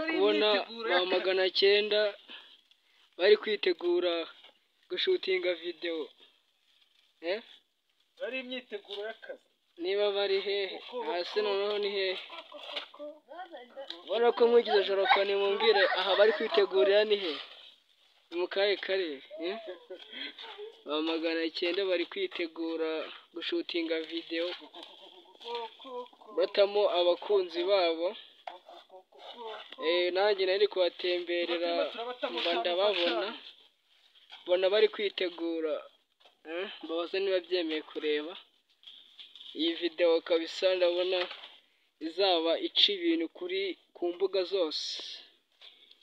kubona ba 900 bari kwitegura gushutinga video. Bari imyiteguro y'akazi. Niba bari hehe hasi noneho ni hehe? Ubona ko mwigize joro kane mumbwire aha bari kwitegurira ni hehe? Mu kahe karere? Ba 900 bari kwitegura gushutinga video batamo abakunzi babo. Nanjye nari kubatemberera mba ndababona, mbona bari kwitegura. Mbabaza niba byemeye kureba iyi video kabisa. Ndabona izaba ica ibintu ku mbuga zose.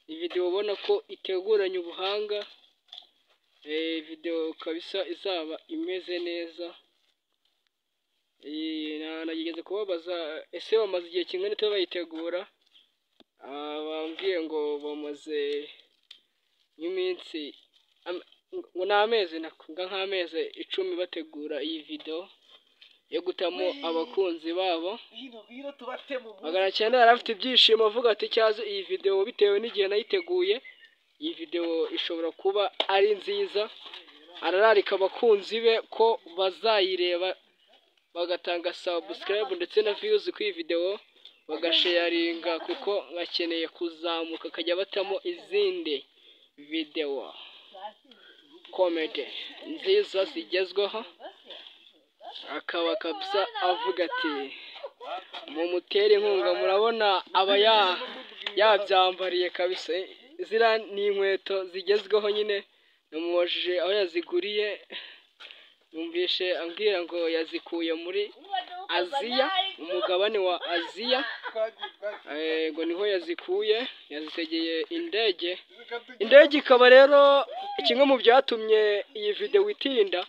Iyi video ubona ko iteguranye ubuhanga. Video kabisa izaba imeze neza. Nageze kubabaza ese bamaze igihe kingana n'icyo bayitegura. Bambwiye ngo bamaze nk'iminsi ngo n'amezi nk'amezi 10 bategura iyi video yo gutamo abakunzi babo. 900 yarafite ibyishimo avuga ati cyaze iyi video bitewe n'igihe nayiteguye. Iyi video ishobora kuba ari nziza. Arararika abakunzi be ko bazayireba bagatanga subscribe ndetse na views ku iyi video, bagasharinga kuko bakeneye kuzamuka kajya batamo izindi video comedy nziza zigezweho. Akaba kabisa avuga ati mu mutere inkunga. Murabona aba yabyambariye kabisa. Zira ni inkweto zigezweho nyine. Namubajije aho yaziguriye, numvishe ambwira ngo yazikuye muri Aziya, umugabane wa Aziya. Ngo niho yazikuye, yazitegeye indege. Indege ikaba rero kimwe mu byatumye iyi video itinda.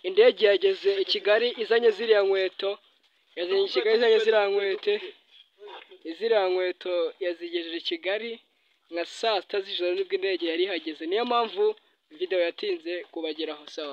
Indege yageze i Kigali izanye ziriya nkweto, ziriya nkweto yazigejeje i Kigali nka saa 6 z'ijoro nibwo indege yari ihageze. Niyo mpamvu video yatinze kubageraho. Sawa.